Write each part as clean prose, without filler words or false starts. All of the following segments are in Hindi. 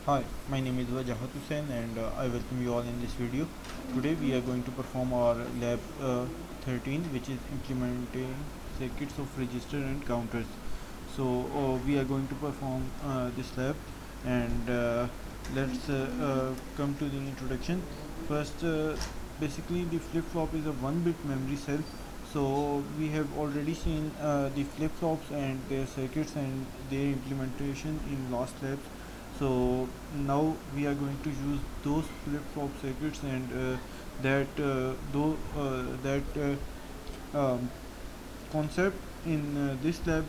Hi, my name is Wajahat Hussain and I welcome you all in this video. Today we are going to perform our lab 13, which is implementing circuits of register and counters. So we are going to perform this lab, and let's come to the introduction. First, basically the flip-flop is a 1-bit memory cell. So we have already seen the flip-flops and their circuits and their implementation in last labs. So now we are going to use those flip-flop circuits and that concept in this lab.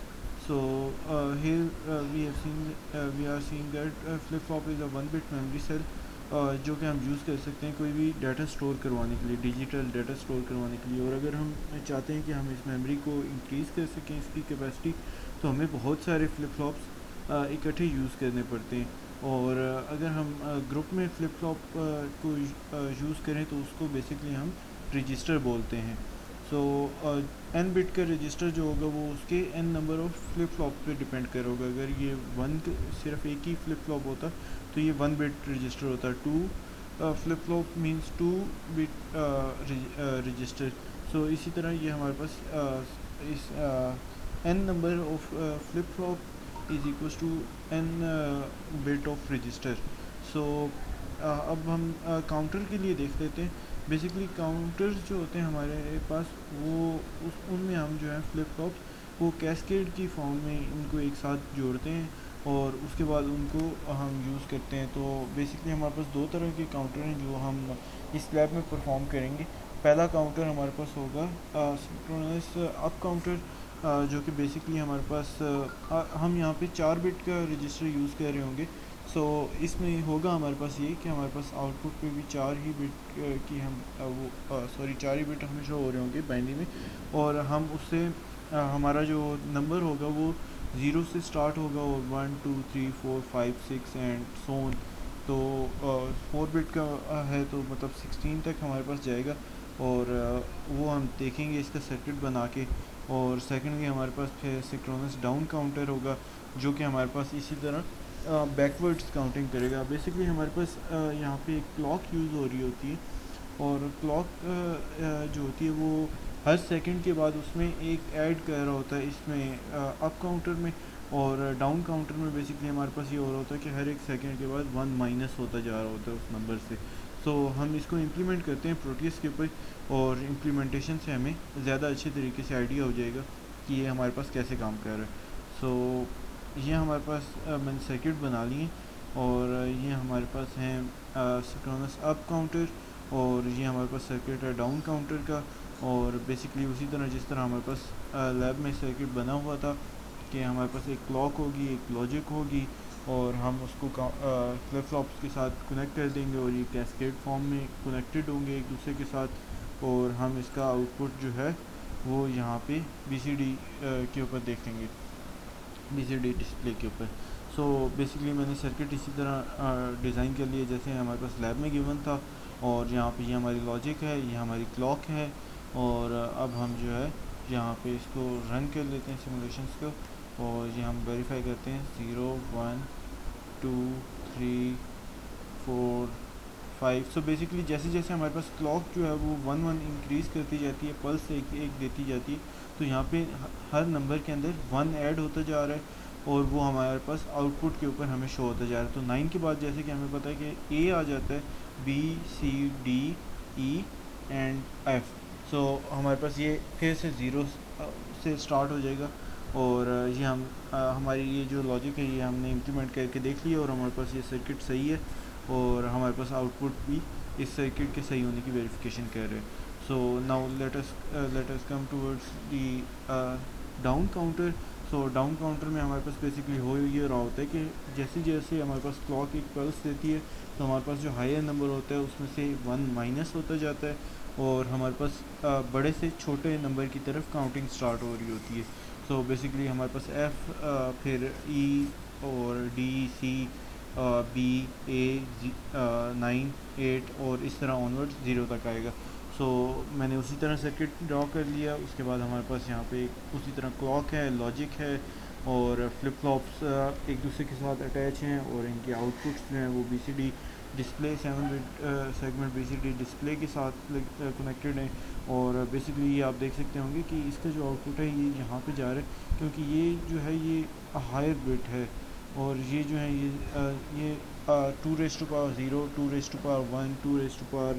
So here we are seeing that flip-flop is a 1-bit memory cell जो कि हम यूज़ कर सकते हैं कोई भी डाटा स्टोर करवाने के लिए, डिजिटल डाटा स्टोर करवाने के लिए। और अगर हम चाहते हैं कि हम इस मेमोरी को इंक्रीज़ कर सकें, इसकी कैपेसिटी, तो हमें बहुत सारे फ्लिप फ्लॉप्स इकट्ठे यूज़ करने पड़ते हैं। और अगर हम ग्रुप में फ्लिप फ्लॉप को यूज़ करें तो उसको बेसिकली हम रजिस्टर बोलते हैं। सो एन बिट का रजिस्टर जो होगा वो उसके N number of flip flop पे डिपेंड करेगा। अगर ये सिर्फ एक ही फ्लिप फ्लॉप होता तो ये 1 बिट रजिस्टर होता। 2 flip flop means 2 bit register. So इसी तरह ये हमारे पास इस N number of flip flop is equals to N bit of register. So अब हम काउंटर के लिए देख लेते हैं। बेसिकली काउंटर्स जो होते हैं हमारे पास, वो उनमें हम जो है फ्लिप फ्लॉप्स वो कैस्केड की फॉर्म में इनको एक साथ जोड़ते हैं और उसके बाद उनको हम यूज़ करते हैं। तो बेसिकली हमारे पास दो तरह के काउंटर हैं जो हम इस लैब में परफॉर्म करेंगे। पहला काउंटर हमारे पास होगा सिंक्रोनस अप काउंटर, जो कि बेसिकली हमारे पास हम यहाँ पे 4 बिट का रजिस्टर यूज़ कर रहे होंगे। सो इसमें होगा हमारे पास ये कि हमारे पास आउटपुट पे भी 4 ही बिट की हम वो 4 ही बिट हमें शो हो रहे होंगे बाइनरी में। और हम उससे हमारा जो नंबर होगा वो 0 से स्टार्ट होगा और 1 2 3 4 5 6 एंड सो ऑन। तो 4 बिट का है तो मतलब 16 तक हमारे पास जाएगा। और वो हम देखेंगे इसका सर्किट बना के। और सेकेंडली हमारे पास फिर सिंक्रोनस डाउन काउंटर होगा जो कि हमारे पास इसी तरह बैकवर्ड्स काउंटिंग करेगा। बेसिकली हमारे पास यहाँ पे एक क्लॉक यूज़ हो रही होती है और क्लॉक जो होती है वो हर सेकंड के बाद उसमें एक ऐड कर रहा होता है इसमें अप काउंटर में। और डाउन काउंटर में बेसिकली हमारे पास ये हो रहा होता है कि हर एक सेकंड के बाद 1 माइनस होता जा रहा होता है उस नंबर से। सो हम इसको इम्प्लीमेंट करते हैं प्रोटीएस के ऊपर और इम्प्लीमेंटेशन से हमें ज़्यादा अच्छे तरीके से आइडिया हो जाएगा कि ये हमारे पास कैसे काम कर रहा है। सो ये हमारे पास मैंने सर्किट बना लिए और ये हमारे पास हैं सिंक्रोनस अप काउंटर और ये हमारे पास सर्किट है डाउन काउंटर का। और बेसिकली उसी तरह जिस तरह हमारे पास लैब में सर्किट बना हुआ था कि हमारे पास एक क्लॉक होगी, एक लॉजिक होगी और हम उसको फ्लिप फ्लॉप्स के साथ कनेक्ट कर देंगे और ये कैस्केड फॉर्म में कनेक्टेड होंगे एक दूसरे के साथ। और हम इसका आउटपुट जो है वो यहाँ पे BCD के ऊपर देखेंगे, BCD डिस्प्ले के ऊपर। सो बेसिकली मैंने सर्किट इसी तरह डिज़ाइन कर लिया जैसे हमारे पास लैब में गिवन था। और यहाँ पे ये हमारी लॉजिक है, ये हमारी क्लॉक है। और अब हम जो है यहाँ पे इसको रन कर लेते हैं सिमुलेशंस को और ये हम वेरीफाई करते हैं 0 1 2 3 4 5। सो बेसिकली जैसे जैसे हमारे पास क्लॉक जो है वो 1 1 इंक्रीज़ करती जाती है, पल्स एक एक देती जाती है। तो यहाँ पे हर नंबर के अंदर 1 ऐड होता जा रहा है और वो हमारे पास आउटपुट के ऊपर हमें शो होता जा रहा है। तो 9 के बाद जैसे कि हमें पता है कि A आ जाता है, B C D E and F। सो हमारे पास ये फिर से 0 से स्टार्ट हो जाएगा। और ये हमारी ये जो लॉजिक है ये हमने इम्प्लीमेंट करके देख लिया और हमारे पास ये सर्किट सही है और हमारे पास आउटपुट भी इस सर्किट के सही होने की वेरिफिकेशन कर रहे हैं। So now let us come towards the down counter. So down counter में हमारे पास बेसिकली हो ये रहा होता है कि जैसे जैसे हमारे पास क्लॉक एक पल्स देती है तो हमारे पास जो हायर नंबर होता है उसमें से 1 माइनस होता जाता है और हमारे पास बड़े से छोटे नंबर की तरफ काउंटिंग स्टार्ट हो रही होती है। सो बेसिकली हमारे पास F फिर E और D C B A 9 8 और इस तरह ऑनवर्ड्स 0 तक आएगा। सो मैंने उसी तरह सर्किट ड्रॉ कर लिया। उसके बाद हमारे पास यहाँ पे उसी तरह क्लॉक है, लॉजिक है और फ्लिप फ्लॉप्स एक दूसरे के साथ अटैच हैं और इनके आउटपुट्स जो हैं वो BCD display 7 bit segment BCD display के साथ कनेक्टेड हैं। और बेसिकली ये आप देख सकते होंगे कि इसका जो आउटपुट है ये यहाँ पे जा रहा है, क्योंकि ये जो है ये हायर बिट है। और ये जो है ये 2⁻0, 2⁻1, 2⁻2,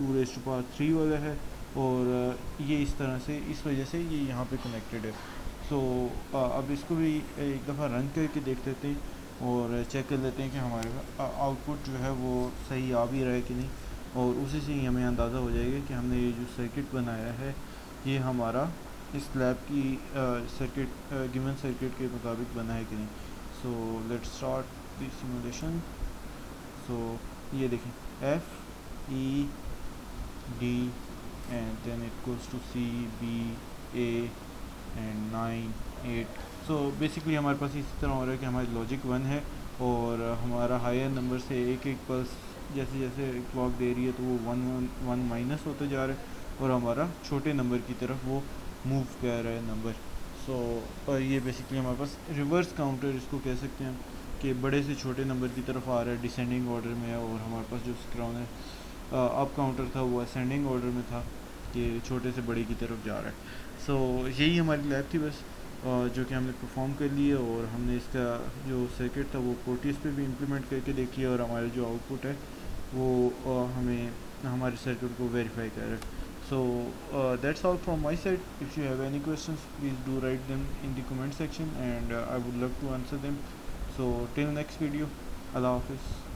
2⁻3 वाला है। और ये इस तरह से, इस वजह से ये यहाँ पे कनेक्टेड है। सो अब इसको भी एक दफ़ा रन करके देख लेते हैं और चेक कर लेते हैं कि हमारे आउटपुट जो है वो सही आ भी रहा है कि नहीं। और उसी से ही हमें अंदाज़ा हो जाएगा कि हमने ये जो सर्किट बनाया है ये हमारा इस लैब की सर्किट गिवन सर्किट के मुताबिक बना है कि नहीं। So let's start the simulation. So ये देखें, FED and then it goes to CBA and 9 8। So basically हमारे पास इस तरह हो रहा है कि हमारी लॉजिक 1 है और हमारा हायर नंबर से एक एक पल्स जैसे जैसे क्लॉक दे रही है तो वो 1 माइनस होते जा रहा है और हमारा छोटे नंबर की तरफ वो मूव कर रहा है नंबर। सो ये बेसिकली हमारे पास रिवर्स काउंटर इसको कह सकते हैं कि बड़े से छोटे नंबर की तरफ आ रहा है, डिसेंडिंग ऑर्डर में है। और हमारे पास जो स्क्राउन है अप काउंटर था वो असेंडिंग ऑर्डर में था कि छोटे से बड़े की तरफ जा रहा है। सो यही हमारी लैब थी बस, जो कि हमने परफॉर्म कर लिए और हमने इसका जो सर्किट था वो पोर्टिस पे भी इम्प्लीमेंट करके देख लिया और हमारा जो आउटपुट है वो हमें हमारे सर्किट को वेरीफाई कर रहा है। So that's all from my side. If you have any questions please do write them in the comment section and I would love to answer them. So till next video, अल्लाह हाफिज़।